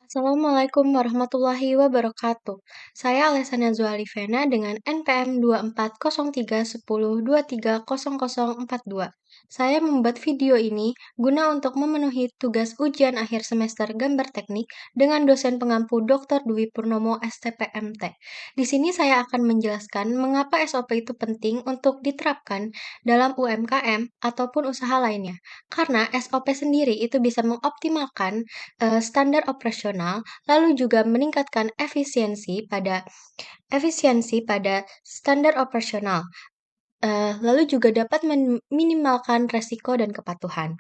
Assalamualaikum warahmatullahi wabarakatuh. Saya Alessandra Zualifena dengan NPM 240310230042. Saya membuat video ini guna untuk memenuhi tugas ujian akhir semester gambar teknik dengan dosen pengampu Dr. Dwi Purnomo STPMT. Di sini saya akan menjelaskan mengapa SOP itu penting untuk diterapkan dalam UMKM ataupun usaha lainnya. Karena SOP sendiri itu bisa mengoptimalkan standar operasional, lalu juga meningkatkan efisiensi pada standar operasional, lalu juga dapat meminimalkan resiko dan kepatuhan.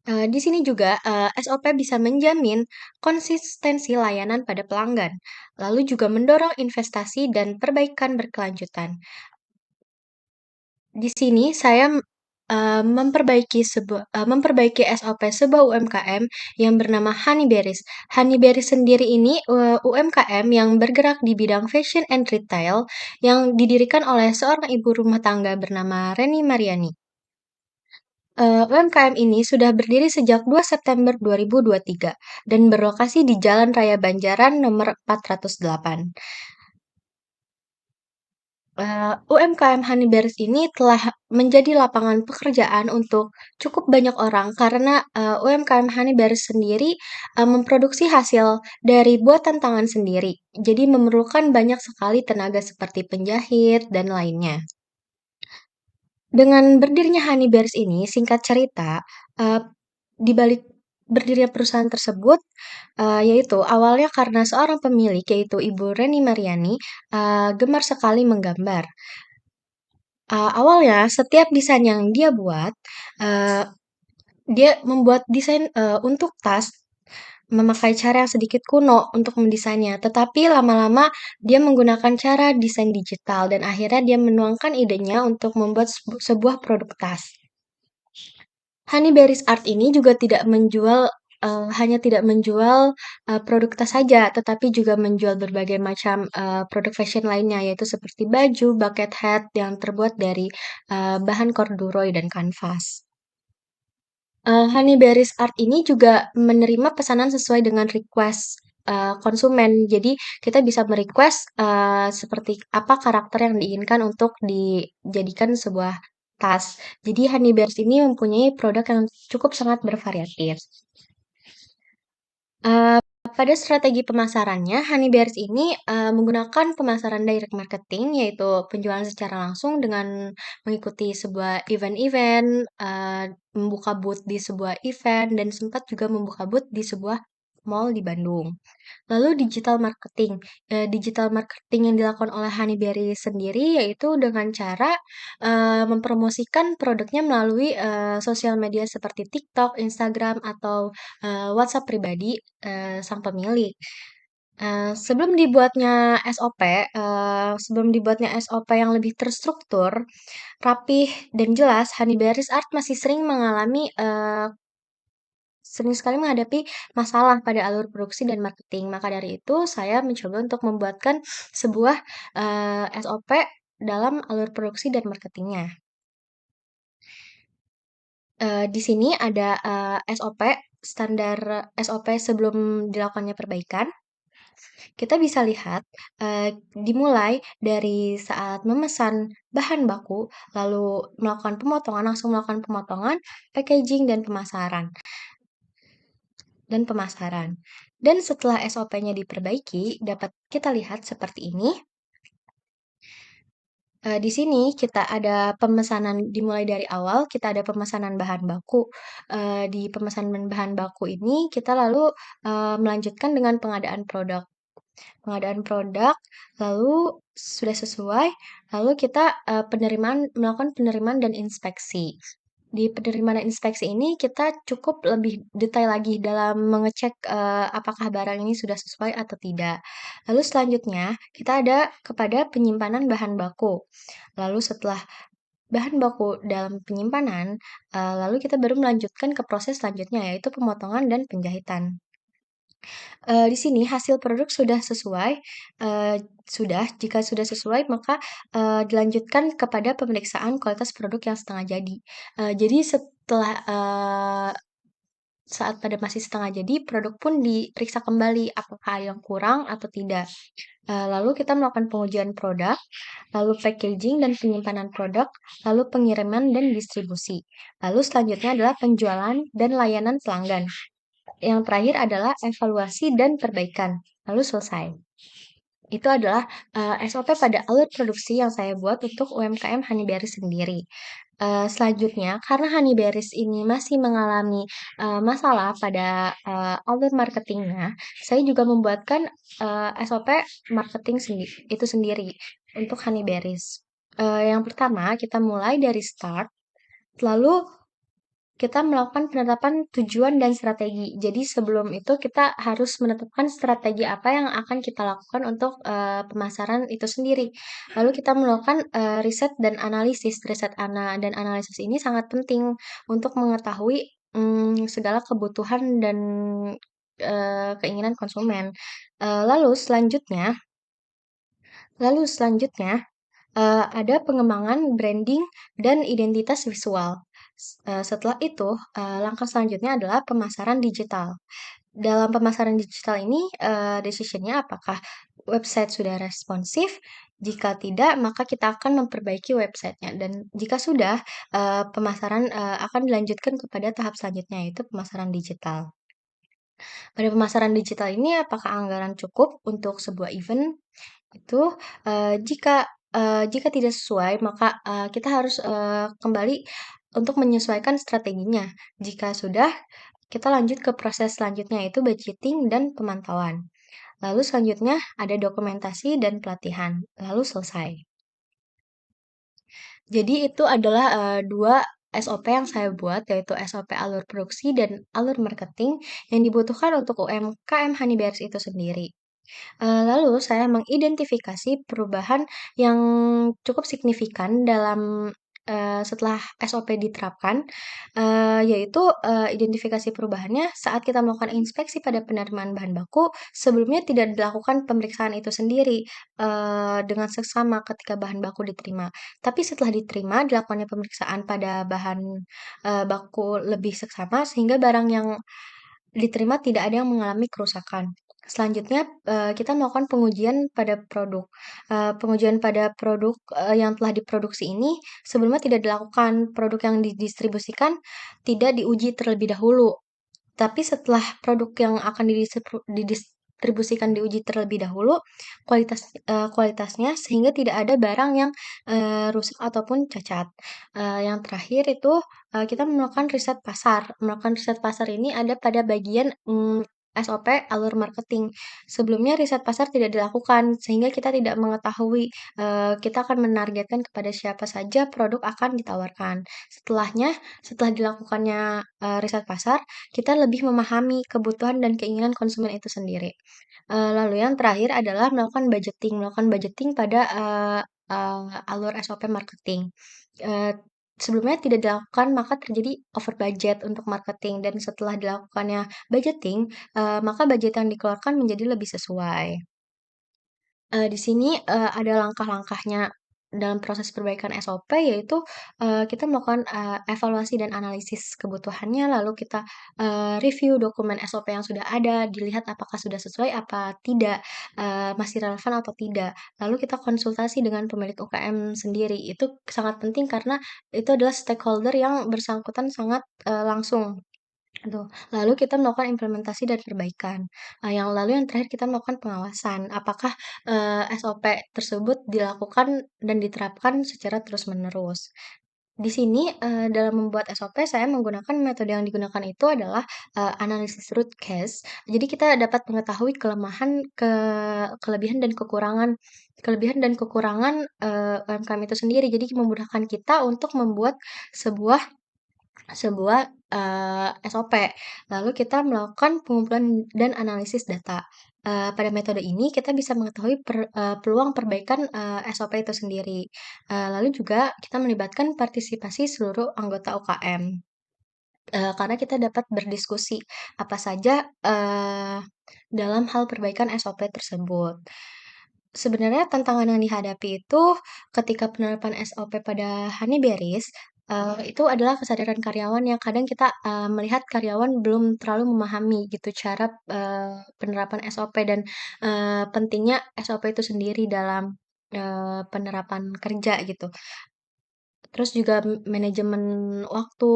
Di sini juga SOP bisa menjamin konsistensi layanan pada pelanggan, lalu juga mendorong investasi dan perbaikan berkelanjutan. Di sini saya memperbaiki SOP sebuah UMKM yang bernama Honeyberries. Honeyberries sendiri ini UMKM yang bergerak di bidang fashion and retail yang didirikan oleh seorang ibu rumah tangga bernama Reni Mariani. UMKM ini sudah berdiri sejak 2 September 2023 dan berlokasi di Jalan Raya Banjaran nomor 408. UMKM Honeyberries ini telah menjadi lapangan pekerjaan untuk cukup banyak orang karena UMKM Honeyberries sendiri memproduksi hasil dari buatan tangan sendiri. Jadi memerlukan banyak sekali tenaga seperti penjahit dan lainnya. Dengan berdirinya Honeyberries ini, singkat cerita, di balik berdirinya perusahaan tersebut, yaitu awalnya karena seorang pemilik, yaitu Ibu Reni Mariani, gemar sekali menggambar. Awalnya setiap desain yang dia buat, eee, dia membuat desain, untuk tas memakai cara yang sedikit kuno untuk mendesainnya, tetapi lama-lama dia menggunakan cara desain digital dan akhirnya dia menuangkan idenya untuk membuat sebuah produk tas. Honeyberries Art ini juga hanya tidak menjual, produk tas saja, tetapi juga menjual berbagai macam, produk fashion lainnya, yaitu seperti baju, bucket hat yang terbuat dari, bahan corduroy dan kanvas. Honeyberries Art ini juga menerima pesanan sesuai dengan request, konsumen. Jadi kita bisa merequest, seperti apa karakter yang diinginkan untuk dijadikan sebuah tas. Jadi Honeyberries ini mempunyai produk yang cukup sangat bervariatif. Eee, pada strategi pemasarannya, Honeyberries ini, menggunakan pemasaran direct marketing, yaitu penjualan secara langsung dengan mengikuti sebuah event-event, membuka booth di sebuah event, dan sempat juga membuka booth di sebuah mall di Bandung. Lalu digital marketing yang dilakukan oleh Honeyberry sendiri yaitu dengan cara, mempromosikan produknya melalui, sosial media seperti TikTok, Instagram, atau, WhatsApp pribadi, sang pemilik. Sebelum dibuatnya SOP yang lebih terstruktur, rapih, dan jelas, Honeyberries Art masih sering sekali menghadapi masalah pada alur produksi dan marketing. Maka dari itu, saya mencoba untuk membuatkan sebuah SOP dalam alur produksi dan marketingnya. Di sini ada SOP sebelum dilakukannya perbaikan. Kita bisa lihat dimulai dari saat memesan bahan baku, lalu langsung melakukan pemotongan, packaging, dan pemasaran. Dan setelah SOP-nya diperbaiki, dapat kita lihat seperti ini. Di sini kita ada pemesanan dimulai dari awal, kita ada pemesanan bahan baku. Di pemesanan bahan baku ini kita lalu melanjutkan dengan pengadaan produk. Pengadaan produk, lalu sudah sesuai, lalu kita melakukan penerimaan dan inspeksi. Di penerimaan dan inspeksi ini kita cukup lebih detail lagi dalam mengecek, apakah barang ini sudah sesuai atau tidak. Lalu selanjutnya kita ada kepada penyimpanan bahan baku. Lalu setelah bahan baku dalam penyimpanan, lalu kita baru melanjutkan ke proses selanjutnya yaitu pemotongan dan penjahitan. Di sini hasil produk sudah sesuai, jika sudah sesuai maka, dilanjutkan kepada pemeriksaan kualitas produk yang setengah jadi. Jadi saat pada masih setengah jadi, produk pun diperiksa kembali apakah ada yang kurang atau tidak. Lalu kita melakukan pengujian produk, lalu packaging dan penyimpanan produk, lalu pengiriman dan distribusi. Lalu selanjutnya adalah penjualan dan layanan pelanggan. Yang terakhir adalah evaluasi dan perbaikan. Lalu selesai. Itu adalah SOP pada alur produksi yang saya buat untuk UMKM Honeyberries sendiri. Selanjutnya, karena Honeyberries ini masih mengalami masalah pada alur marketingnya, saya juga membuatkan SOP marketing itu sendiri untuk Honeyberries. Yang pertama, kita mulai dari start, lalu kita melakukan penetapan tujuan dan strategi. Jadi sebelum itu kita harus menetapkan strategi apa yang akan kita lakukan untuk pemasaran itu sendiri. Lalu kita melakukan riset dan analisis. Dan analisis ini sangat penting untuk mengetahui segala kebutuhan dan keinginan konsumen. Lalu selanjutnya ada pengembangan branding dan identitas visual. Setelah itu, langkah selanjutnya adalah pemasaran digital. Dalam pemasaran digital ini, decision-nya apakah website sudah responsif? Jika tidak, maka kita akan memperbaiki websitenya. Dan jika sudah, pemasaran akan dilanjutkan kepada tahap selanjutnya, yaitu pemasaran digital. Pada pemasaran digital ini, apakah anggaran cukup untuk sebuah event? Itu, jika tidak sesuai, maka kita harus kembali untuk menyesuaikan strateginya. Jika sudah, kita lanjut ke proses selanjutnya, yaitu budgeting dan pemantauan. Lalu selanjutnya ada dokumentasi dan pelatihan, lalu selesai. Jadi itu adalah dua SOP yang saya buat, yaitu SOP alur produksi dan alur marketing yang dibutuhkan untuk UMKM Honeyberries itu sendiri. Lalu saya mengidentifikasi perubahan yang cukup signifikan setelah SOP diterapkan, yaitu, identifikasi perubahannya saat kita melakukan inspeksi pada penerimaan bahan baku, sebelumnya tidak dilakukan pemeriksaan itu sendiri, dengan seksama ketika bahan baku diterima. Tapi setelah diterima, dilakukannya pemeriksaan pada bahan, baku lebih seksama sehingga barang yang diterima tidak ada yang mengalami kerusakan. Selanjutnya, kita melakukan pengujian pada produk. Pengujian pada produk, yang telah diproduksi ini sebelumnya tidak dilakukan. Produk yang didistribusikan tidak diuji terlebih dahulu. Tapi setelah produk yang akan didistribusikan diuji terlebih dahulu, kualitasnya sehingga tidak ada barang yang, rusak ataupun cacat. Yang terakhir itu, kita melakukan riset pasar. Melakukan riset pasar ini ada pada bagian, SOP alur marketing. Sebelumnya riset pasar tidak dilakukan, sehingga kita tidak mengetahui, kita akan menargetkan kepada siapa saja produk akan ditawarkan. Setelah dilakukannya, riset pasar, kita lebih memahami kebutuhan dan keinginan konsumen itu sendiri. Lalu yang terakhir adalah melakukan budgeting pada, alur SOP marketing. Eee, Sebelumnya tidak dilakukan, maka terjadi over budget untuk marketing dan setelah dilakukannya budgeting, maka budget yang dikeluarkan menjadi lebih sesuai. Di sini, ada langkah-langkahnya dalam proses perbaikan SOP, yaitu, kita melakukan, evaluasi dan analisis kebutuhannya, lalu kita, review dokumen SOP yang sudah ada, dilihat apakah sudah sesuai apa tidak, masih relevan atau tidak. Lalu kita konsultasi dengan pemilik UKM sendiri, itu sangat penting karena itu adalah stakeholder yang bersangkutan sangat, langsung. Betul. Lalu kita melakukan implementasi dan perbaikan. Yang terakhir kita melakukan pengawasan. Apakah, SOP tersebut dilakukan dan diterapkan secara terus-menerus. Di sini, dalam membuat SOP saya menggunakan metode yang digunakan itu adalah, analisis root cause. Jadi kita dapat mengetahui kelebihan dan kekurangan, UMKM itu sendiri. Jadi memudahkan kita untuk membuat sebuah sebuah, SOP. Lalu kita melakukan pengumpulan dan analisis data. Pada metode ini kita bisa mengetahui peluang perbaikan, SOP itu sendiri. Lalu juga kita melibatkan partisipasi seluruh anggota UKM, karena kita dapat berdiskusi apa saja, dalam hal perbaikan SOP tersebut. Sebenarnya tantangan yang dihadapi itu ketika penerapan SOP pada Honeyberries, Itu adalah kesadaran karyawan yang kadang kita, melihat karyawan belum terlalu memahami gitu cara, penerapan SOP dan, pentingnya SOP itu sendiri dalam, penerapan kerja gitu. Terus juga manajemen waktu,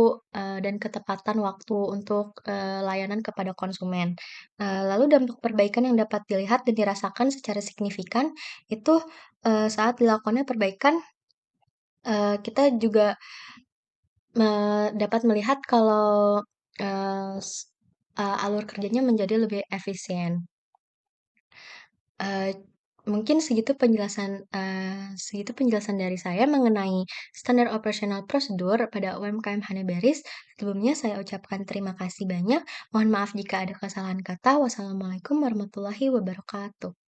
dan ketepatan waktu untuk, layanan kepada konsumen. Lalu dampak perbaikan yang dapat dilihat dan dirasakan secara signifikan itu, saat dilakukannya perbaikan, kita juga dapat melihat kalau, eee, s alur kerjanya menjadi lebih efisien. Eee, mungkin segitu penjelasan dari saya mengenai standar operasional prosedur pada UMKM Haneberries. Sebelumnya saya ucapkan terima kasih banyak. Mohon maaf jika ada kesalahan kata. Wassalamualaikum warahmatullahi wabarakatuh.